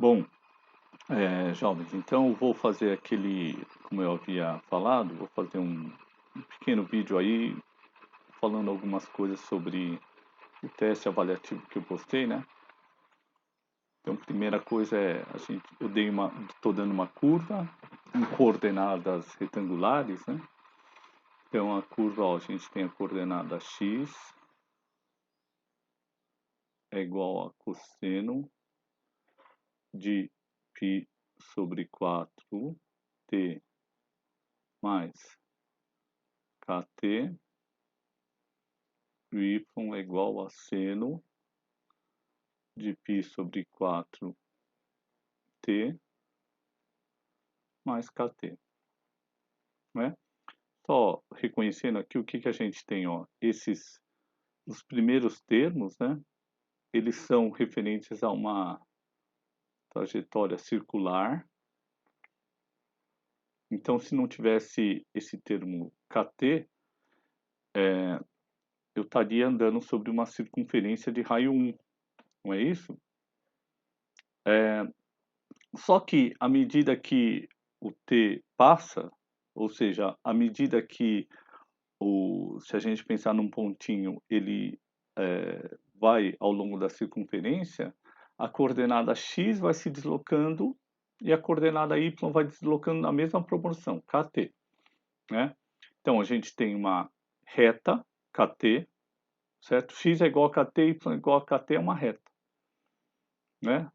Bom, jovens, então eu vou fazer aquele, como eu havia falado, vou fazer um pequeno vídeo aí falando algumas coisas sobre o teste avaliativo que eu postei, né? Então, primeira coisa é, estou dando uma curva em coordenadas retangulares, né? Então, a curva, ó, a gente tem a coordenada x é igual a cosseno de π sobre 4t mais kt, e o y é igual a seno de π sobre 4t mais kt, né? Só reconhecendo aqui o que que a gente tem, ó, os primeiros termos, né? Eles são referentes a uma trajetória circular. Então, se não tivesse esse termo kt, eu estaria andando sobre uma circunferência de raio 1, não é isso? Só que à medida que o t passa, ou seja, à medida que se a gente pensar num pontinho, ele vai ao longo da circunferência, a coordenada x vai se deslocando e a coordenada y vai deslocando na mesma proporção, kt, né? Então a gente tem uma reta kt, certo? X é igual a kt, y é igual a kt, é uma reta, né?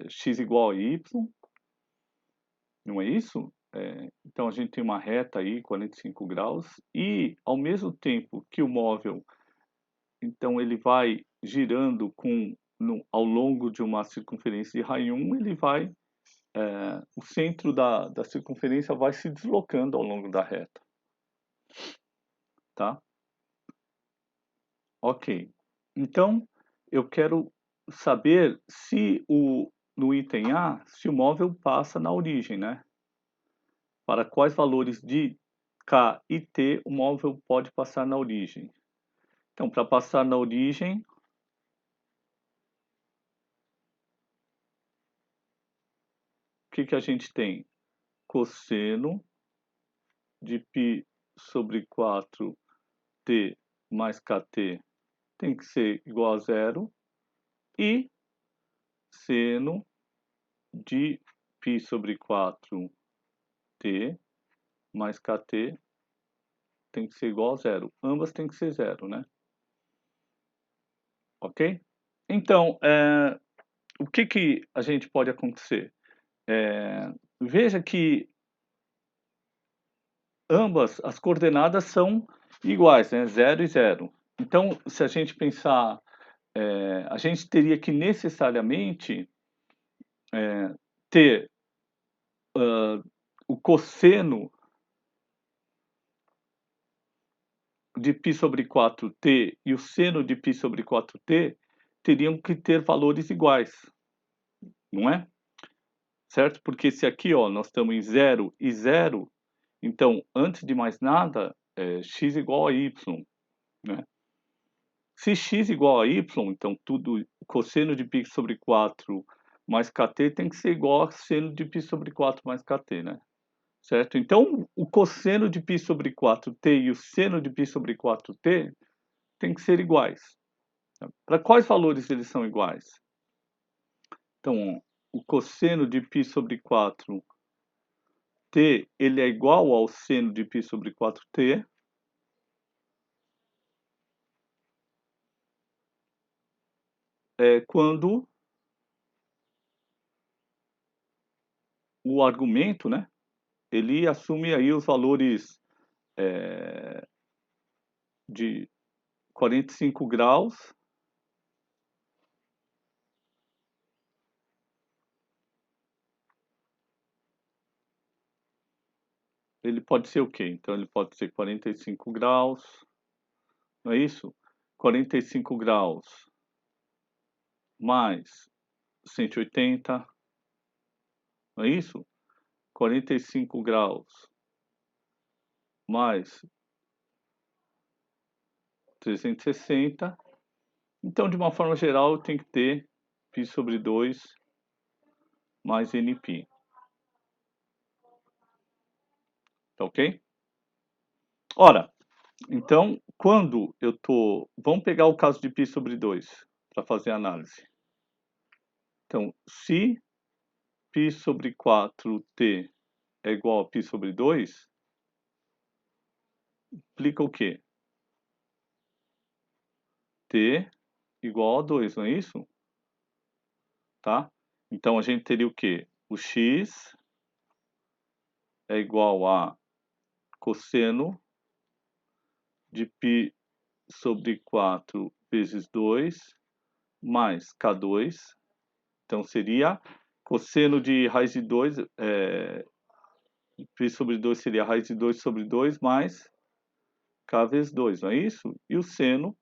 X igual a y, não é isso? Então a gente tem uma reta aí, 45 graus, e ao mesmo tempo que o móvel, então ele vai girando ao longo de uma circunferência de raio 1, o centro da circunferência vai se deslocando ao longo da reta, tá? Ok. Então eu quero saber se no item A, se o móvel passa na origem, né? Para quais valores de K e T o móvel pode passar na origem. Então, para passar na origem, o que que a gente tem? Cosseno de π sobre 4t mais kt tem que ser igual a zero, e seno de π sobre 4t mais kt tem que ser igual a zero. Ambas tem que ser zero, né? Ok? Então, o que que a gente pode acontecer? Veja que ambas as coordenadas são iguais, né? 0 e 0. Então, se a gente pensar, a gente teria que necessariamente ter o cosseno de π sobre 4t e o seno de π sobre 4t teriam que ter valores iguais, não é? Certo? Porque se aqui, ó, nós estamos em 0 e 0, então, antes de mais nada, x igual a y, né? Se x igual a y, então cosseno de π sobre 4 mais kt tem que ser igual a seno de π sobre 4 mais kt, né? Certo? Então, o cosseno de π sobre 4t e o seno de π sobre 4t tem que ser iguais. Para quais valores eles são iguais? Então, o cosseno de π sobre 4t, ele é igual ao seno de π sobre 4t, quando o argumento, né, ele assume aí os valores de 45 graus ele pode ser o quê? Então ele pode ser 45 graus, não é isso? 45 graus mais 180, não é isso? 45 graus mais 360. Então, de uma forma geral, tem que ter π sobre 2 mais nπ. Tá ok? Ora, então, quando eu tô... Vamos pegar o caso de π sobre 2 para fazer a análise. Então, se π sobre 4t é igual a π sobre 2, implica o quê? T igual a 2, não é isso? Tá? Então, a gente teria o quê? O x é igual a cosseno de π sobre 4 vezes 2 mais K2. Então, seria cosseno de raiz de 2, π sobre 2 seria raiz de 2 sobre 2 mais K vezes 2, não é isso? E o seno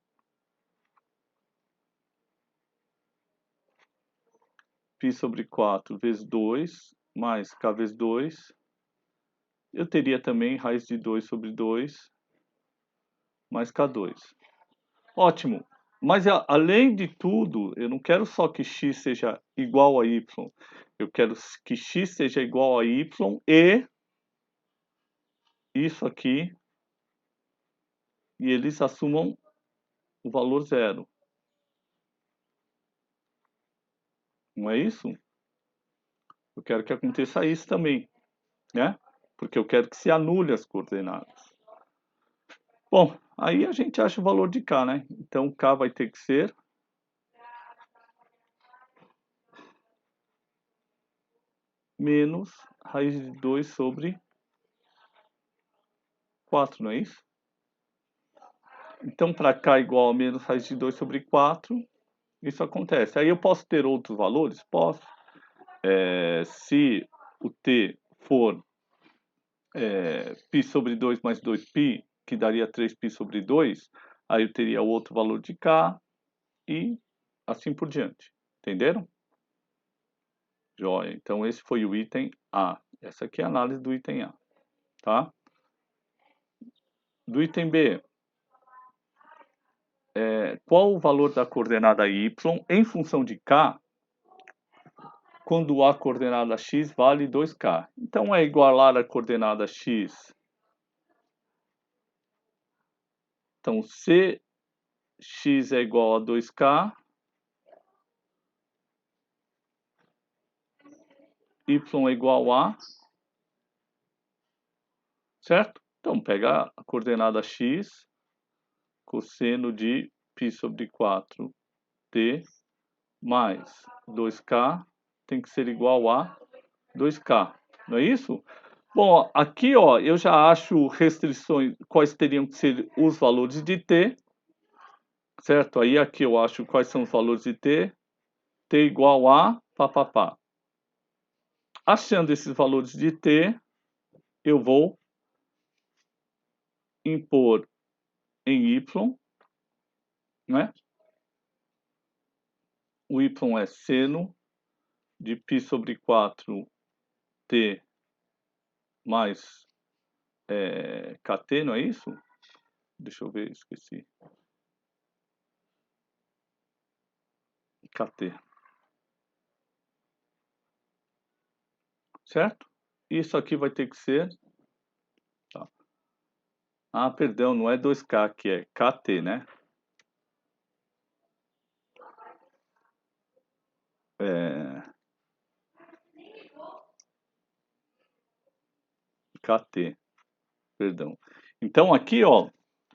π sobre 4 vezes 2 mais K vezes 2, eu teria também raiz de 2 sobre 2 mais K2. Ótimo! Mas além de tudo, eu não quero só que x seja igual a y. Eu quero que x seja igual a y e isso aqui, e eles assumam o valor zero. Não é isso? Eu quero que aconteça isso também, né? Porque eu quero que se anule as coordenadas. Bom, aí a gente acha o valor de k, né? Então, k vai ter que ser menos raiz de 2 sobre 4, não é isso? Então, para k igual a menos raiz de 2 sobre 4, isso acontece. Aí eu posso ter outros valores? Posso. Se o t for π sobre 2 mais 2π, que daria 3π sobre 2, aí eu teria outro valor de k e assim por diante. Entenderam? Joia. Então, esse foi o item A. Essa aqui é a análise do item A. Tá? Do item B, qual o valor da coordenada y em função de k quando a coordenada x vale 2k? Então, é igualar a coordenada x. Então, se x é igual a 2k, y é igual a... Certo? Então, pega a coordenada x, cosseno de π sobre 4t mais 2k tem que ser igual a 2k, não é isso? Bom, aqui ó, eu já acho restrições, quais teriam que ser os valores de t, certo? Aí aqui eu acho quais são os valores de t igual a pá. Achando esses valores de t, eu vou impor em y, né? O y é seno de π sobre 4t mais kt, não é isso? Deixa eu ver, esqueci. Kt. Certo? Isso aqui vai ter que ser... Tá. Ah, perdão, não é 2k que é kt, né? Kt, perdão. Então aqui, ó,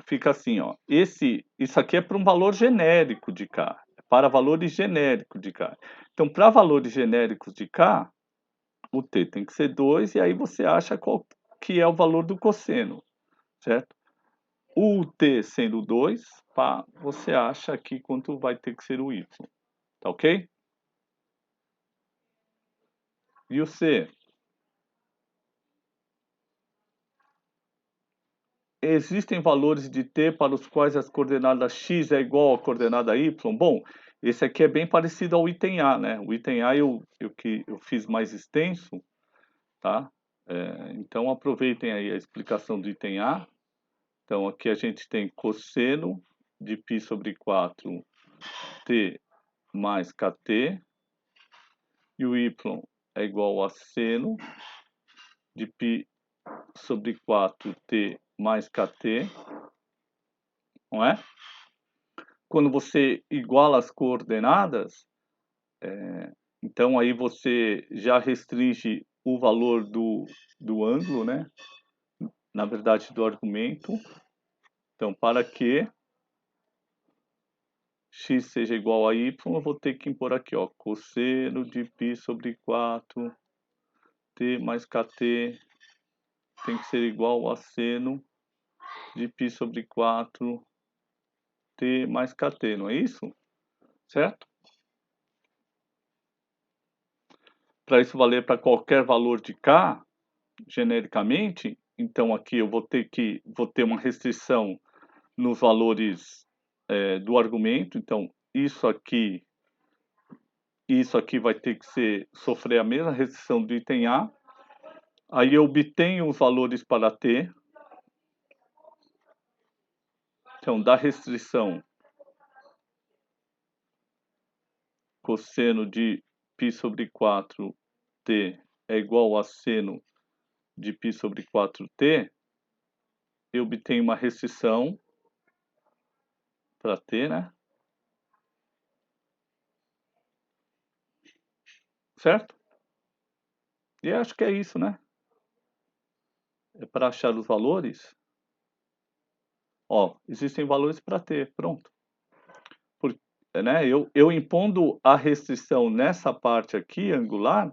fica assim, ó. Isso aqui é para um valor genérico de k, para valores genéricos de k. Então, para valores genéricos de k, o t tem que ser 2 e aí você acha qual que é o valor do cosseno, certo? O t sendo 2, pá, você acha aqui quanto vai ter que ser o y, tá ok? E o c? Existem valores de t para os quais as coordenadas x é igual à coordenada y? Bom, esse aqui é bem parecido ao item A, né? O item A eu fiz mais extenso, tá? Então aproveitem aí a explicação do item A. Então aqui a gente tem cosseno de π sobre 4t mais kt, e o y é igual a seno de π sobre 4t mais kt, não é? Quando você iguala as coordenadas, então aí você já restringe o valor do ângulo, né? Na verdade, do argumento. Então, para que x seja igual a y, eu vou ter que impor aqui, ó, cosseno de π sobre 4 t mais kt tem que ser igual a seno de π sobre 4 t mais kt, não é isso? Certo? Para isso valer para qualquer valor de k, genericamente, então aqui eu vou ter uma restrição nos valores do argumento, então isso aqui vai ter que sofrer a mesma restrição do item A. Aí eu obtenho os valores para t. Então, da restrição cosseno de π sobre 4t é igual a seno de π sobre 4t, eu obtenho uma restrição para t, né? Certo? E acho que é isso, né? É para achar os valores. Ó, existem valores para t, pronto. Né, eu impondo a restrição nessa parte aqui, angular,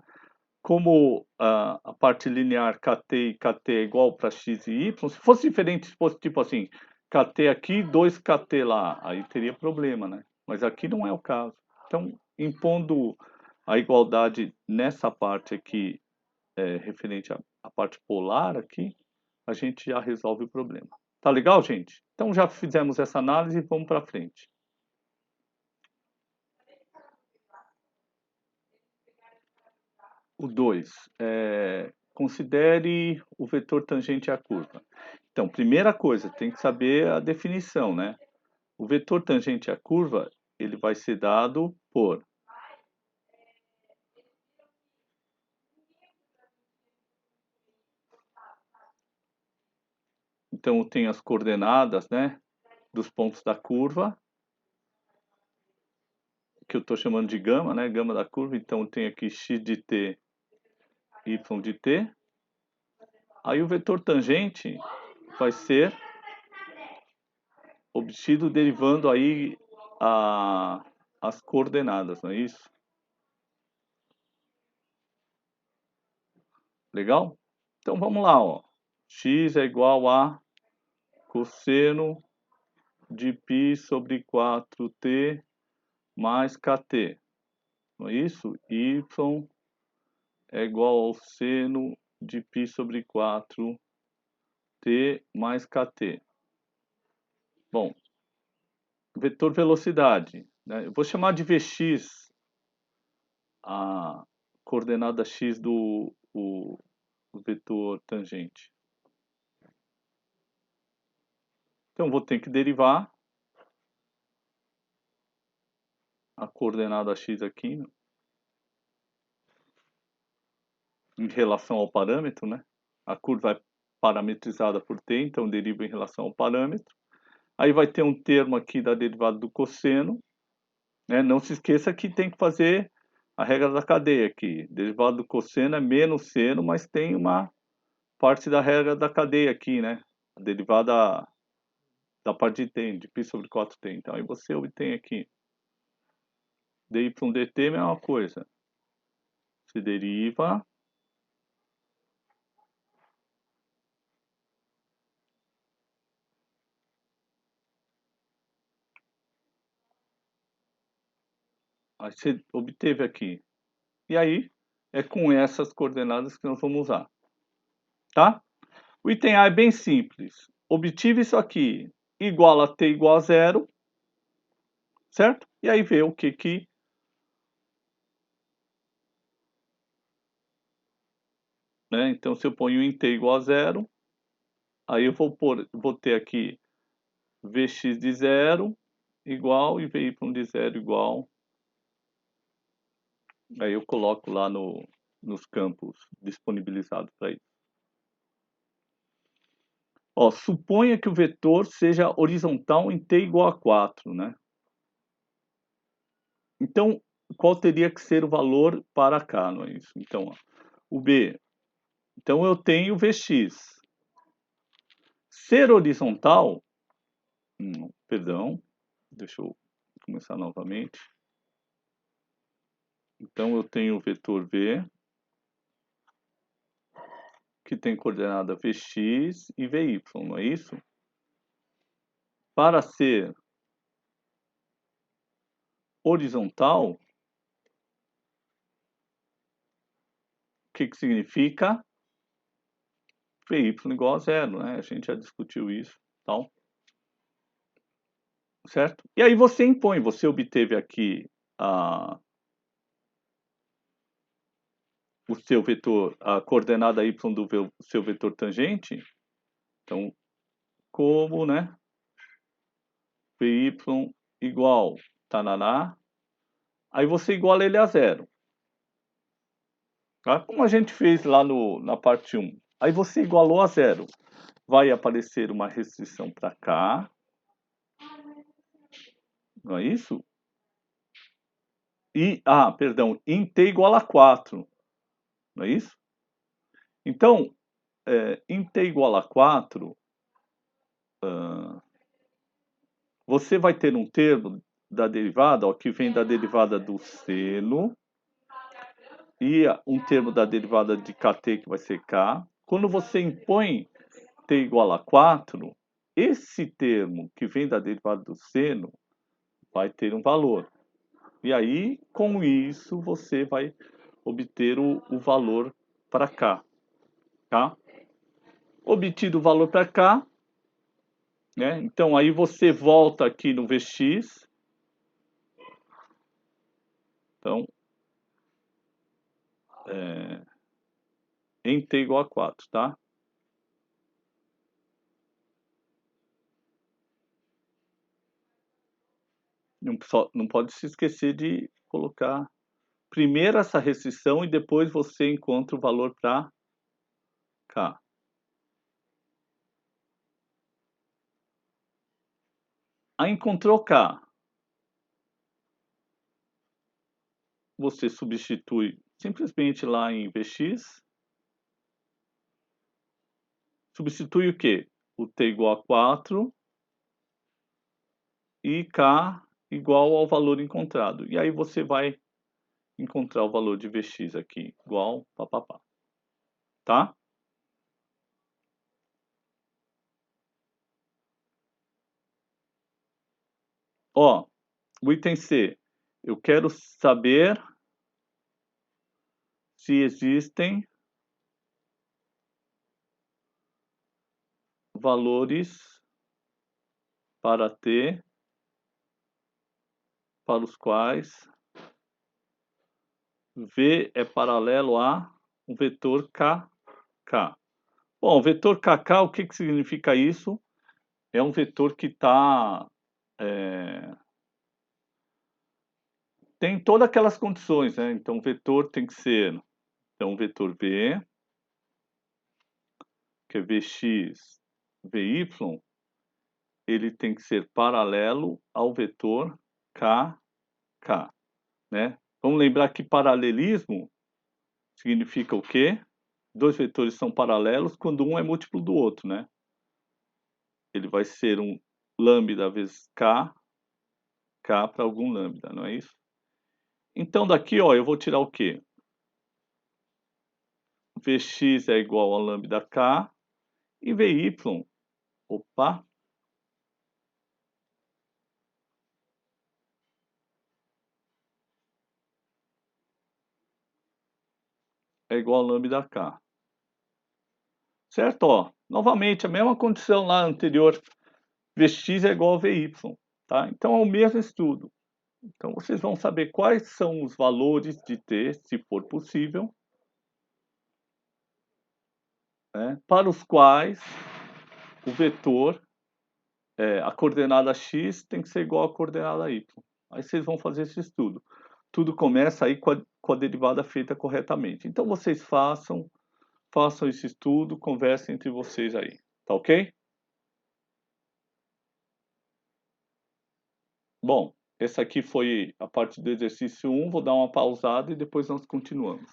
como a parte linear kt e kt é igual para x e y, se fosse diferente, se fosse tipo assim, kt aqui, 2kt lá, aí teria problema, né? Mas aqui não é o caso. Então, impondo a igualdade nessa parte aqui, referente à parte polar aqui, a gente já resolve o problema. Tá legal, gente? Então, já fizemos essa análise, vamos para frente. O 2, considere o vetor tangente à curva. Então, primeira coisa, tem que saber a definição, né? O vetor tangente à curva, ele vai ser dado por... Então, eu tenho as coordenadas, né, dos pontos da curva, que eu estou chamando de gama, né, gama da curva. Então, eu tenho aqui x de t, y de t. Aí, o vetor tangente vai ser obtido derivando aí as coordenadas, não é isso? Legal? Então vamos lá, ó. X é igual a cosseno de π sobre 4t mais kt. Não é isso? Y é igual ao seno de π sobre 4t mais kt. Bom, vetor velocidade, né? Eu vou chamar de Vx a coordenada x do vetor tangente. Então, vou ter que derivar a coordenada x aqui, né, em relação ao parâmetro, né? A curva é parametrizada por t, então deriva em relação ao parâmetro. Aí vai ter um termo aqui da derivada do cosseno, né? Não se esqueça que tem que fazer a regra da cadeia aqui. Derivada do cosseno é menos seno, mas tem uma parte da regra da cadeia aqui, né? A derivada da parte de t, de π sobre 4t. Então aí você obtém aqui dy dt é a mesma coisa. Se deriva aí você obteve aqui. E aí é com essas coordenadas que nós vamos usar. Tá? O item A é bem simples. Obtive isso aqui igual a t igual a zero, certo? E aí vê o que né? Então, se eu ponho em t igual a zero, aí eu vou ter aqui Vx de zero igual e Vy de zero igual. Aí eu coloco lá no nos campos disponibilizados para isso. Ó, suponha que o vetor seja horizontal em t igual a 4, né? Então, qual teria que ser o valor para cá, não é isso? Então, ó, o B. Então, eu tenho Vx. Ser horizontal, perdão, deixa eu começar novamente. Então, eu tenho o vetor V, que tem coordenada Vx e Vy, não é isso? Para ser horizontal, o que significa? Vy igual a zero, né? A gente já discutiu isso, tal. Certo? E aí você impõe, você obteve aqui o seu vetor, a coordenada y do seu vetor tangente. Então, como, né? Vy igual, tananá. Aí você iguala ele a zero. Tá? Como a gente fez lá na parte 1. Aí você igualou a zero. Vai aparecer uma restrição para cá. Não é isso? E, perdão, em t igual a 4. Não é isso? Então, em t igual a 4, você vai ter um termo da derivada, ó, que vem da derivada do seno, e um termo da derivada de kt, que vai ser k. Quando você impõe t igual a 4, esse termo que vem da derivada do seno vai ter um valor. E aí, com isso, você vai obter o valor para cá. Tá? Obtido o valor para cá, né? Então, aí você volta aqui no Vx. Então, em t igual a 4, tá? Não pode se esquecer de colocar primeiro essa restrição e depois você encontra o valor para cá. Aí encontrou K. Você substitui simplesmente lá em Vx. Substitui o quê? O t igual a 4 e K igual ao valor encontrado. E aí você vai encontrar o valor de Vx aqui, igual, papapá. Tá? Ó, o item C. Eu quero saber se existem valores para T para os quais V é paralelo a um vetor KK. Bom, o vetor KK, o que significa isso? É um vetor que tem todas aquelas condições, né? Então, o vetor tem que ser um vetor V, que é Vx, Vy, ele tem que ser paralelo ao vetor KK, né? Vamos lembrar que paralelismo significa o quê? Dois vetores são paralelos quando um é múltiplo do outro, né? Ele vai ser um lambda vezes k para algum lambda, não é isso? Então daqui, ó, eu vou tirar o quê? Vx é igual a lambda k e Vy, opa, é igual a lambda k. Certo? Ó, novamente, a mesma condição lá anterior. Vx é igual a Vy, tá? Então é o mesmo estudo. Então vocês vão saber quais são os valores de t, se for possível, né, para os quais o vetor, a coordenada x tem que ser igual à coordenada y. Aí vocês vão fazer esse estudo. tudo começa aí com a derivada feita corretamente. Então vocês façam esse estudo, conversem entre vocês aí, tá ok? Bom, esse aqui foi a parte do exercício 1, vou dar uma pausada e depois nós continuamos.